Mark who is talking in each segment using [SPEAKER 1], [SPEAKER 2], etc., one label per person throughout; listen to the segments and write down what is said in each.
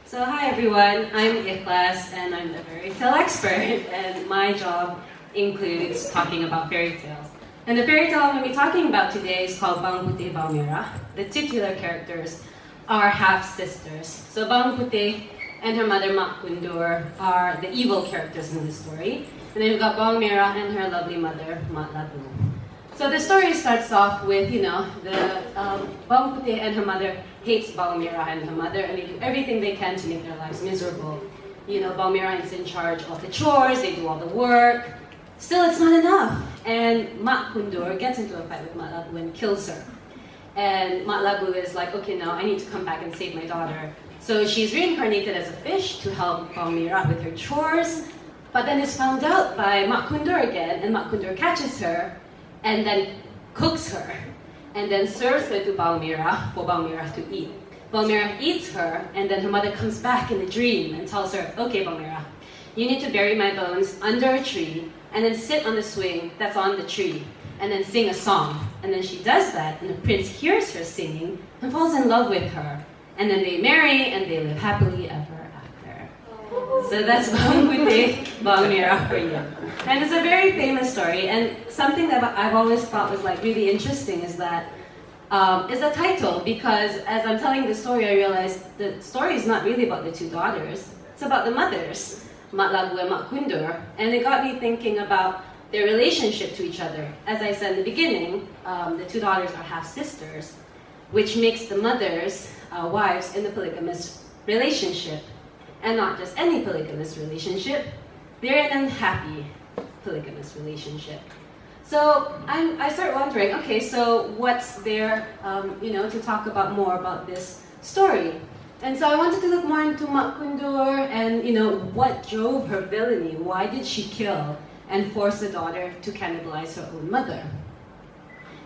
[SPEAKER 1] So hi everyone, I'm Ikhlas and I'm the fairy tale expert, and my job includes talking about fairy tales. And the fairy tale I'm going to be talking about today is called Bawang Putih Bawang Merah. The titular characters are half-sisters. So Bawang Putih and her mother Mak Kundur are the evil characters in the story. And then we've got Bawang Merah and her lovely mother, Mak Labu. So the story starts off with, Bawang Putih and her mother hates Bawang Merah and her mother, and they do everything they can to make their lives miserable. Bawang Merah is in charge of the chores, they do all the work. Still, it's not enough. And Mak Kundur gets into a fight with Mak Labu and kills her. And Mak Labu is like, okay, now I need to come back and save my daughter. So she's reincarnated as a fish to help Bawang Merah with her chores. But then it's found out by Mak Kundur again, and Mak Kundur catches her and then cooks her, and then serves her to Bawang Merah for Bawang Merah to eat. Bawang Merah eats her, and then her mother comes back in a dream and tells her, okay, Bawang Merah, you need to bury my bones under a tree, and then sit on the swing that's on the tree, and then sing a song. And then she does that, and the prince hears her singing and falls in love with her. And then they marry, and they live happily ever after. So that's Bawang Putih Bawang Merah for you. And it's a very famous story, and something that I've always thought was really interesting is that is the title, because as I'm telling the story, I realized the story is not really about the two daughters, it's about the mothers, Mak Labu and Mak Kundur, and it got me thinking about their relationship to each other. As I said in the beginning, the two daughters are half-sisters, which makes the mothers wives in the polygamous relationship, and not just any polygamous relationship, they're in an unhappy polygamous relationship. So I start wondering, okay, so what's there, to talk about more about this story? And so I wanted to look more into Mak Kundur and, what drove her villainy. Why did she kill and force the daughter to cannibalize her own mother?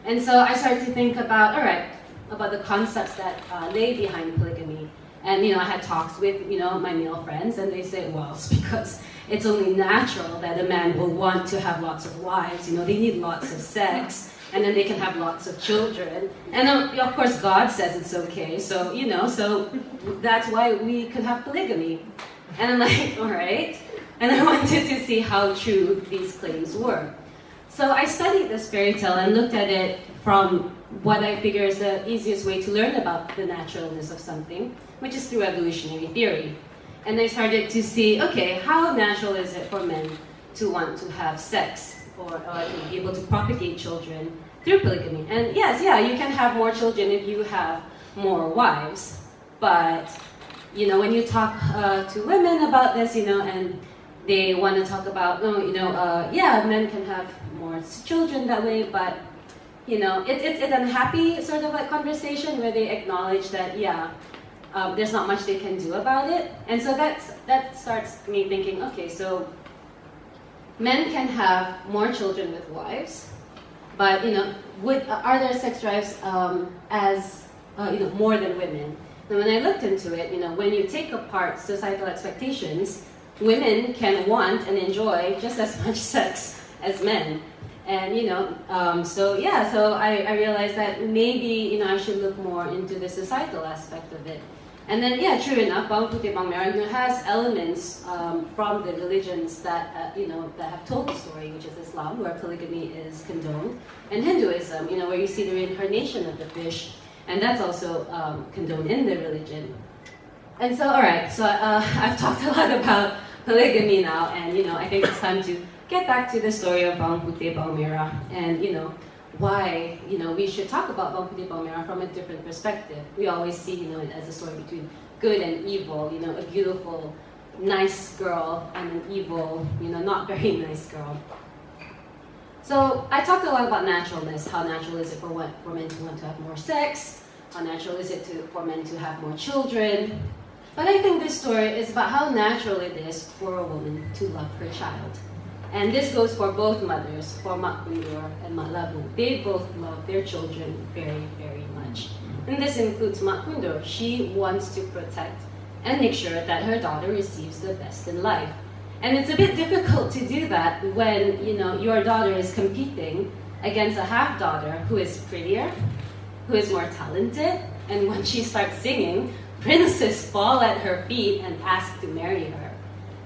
[SPEAKER 1] And so I started to think about, about the concepts that lay behind polygamy. And, I had talks with, my male friends, and they say, well, it's because it's only natural that a man will want to have lots of wives. They need lots of sex, and then they can have lots of children. And of course, God says it's okay. So, so that's why we could have polygamy. And I'm like, all right. And I wanted to see how true these claims were. So I studied this fairy tale and looked at it from what I figure is the easiest way to learn about the naturalness of something, which is through evolutionary theory. And I started to see, okay, how natural is it for men to want to have sex or to be able to propagate children through polygamy? And yes, you can have more children if you have more wives. But, when you talk to women about this, and they want to talk about, men can have more children that way, but it's an unhappy sort of conversation where they acknowledge that, there's not much they can do about it. And so that starts me thinking, okay, so men can have more children with wives, but are there sex drives as more than women? And when I looked into it, when you take apart societal expectations, women can want and enjoy just as much sex as men. And so I realized that maybe I should look more into the societal aspect of it. And then true enough, Bawang Putih Bawang Merah has elements from the religions that that have told the story, which is Islam, where polygamy is condoned, and Hinduism, where you see the reincarnation of the fish, and that's also condoned in the religion. And so I've talked a lot about polygamy now, and I think it's time to get back to the story of Bawang Putih Bawang Merah, and why we should talk about Bawang Putih Bawang Merah from a different perspective. We always see it as a story between good and evil, a beautiful, nice girl and an evil, not very nice girl. So I talked a lot about naturalness. How natural is it for men to want to have more sex? How natural is it for men to have more children? But I think this story is about how natural it is for a woman to love her child. And this goes for both mothers, for Mak Kundur and Mak Labu. They both love their children very, very much. And this includes Mak Kundur. She wants to protect and make sure that her daughter receives the best in life. And it's a bit difficult to do that when your daughter is competing against a half-daughter who is prettier, who is more talented, and when she starts singing, princes fall at her feet and ask to marry her.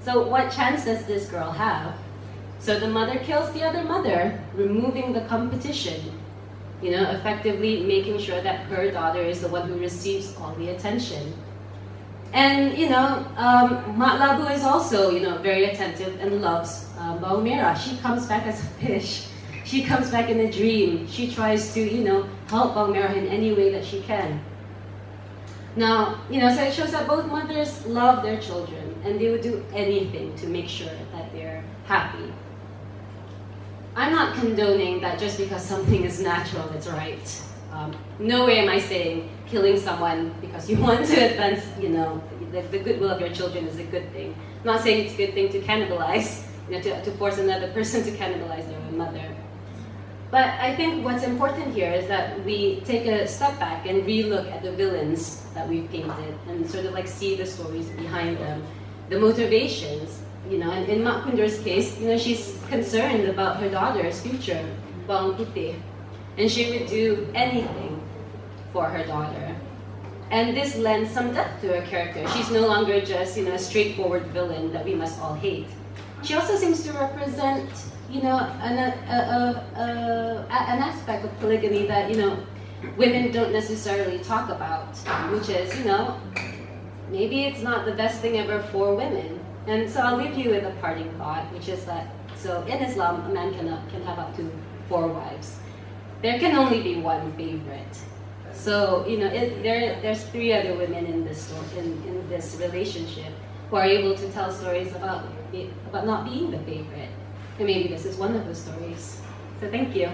[SPEAKER 1] So what chance does this girl have? So the mother kills the other mother, removing the competition, effectively making sure that her daughter is the one who receives all the attention. And, Mak Labu is also, very attentive and loves Bawang Merah. She comes back as a fish. She comes back in a dream. She tries to, help Bawang Merah in any way that she can. Now, so it shows that both mothers love their children and they would do anything to make sure that they're happy. I'm not condoning that just because something is natural, it's right. No way am I saying killing someone because you want to advance, the goodwill of your children is a good thing. I'm not saying it's a good thing to cannibalize, to force another person to cannibalize their own mother. But I think what's important here is that we take a step back and re-look at the villains that we've painted and sort of like see the stories behind them, the motivations. And in Mak Kunder's case, she's concerned about her daughter's future, Bawang Putih, and she would do anything for her daughter. And this lends some depth to her character. She's no longer just, a straightforward villain that we must all hate. She also seems to represent, an aspect of polygamy that, women don't necessarily talk about, which is, maybe it's not the best thing ever for women. And so I'll leave you with a parting thought, which is that, so in Islam, a man can have up to 4 wives. There can only be one favorite. So, there's 3 other women in this in this relationship who are able to tell stories about not being the favorite. And maybe this is one of the stories. So thank you.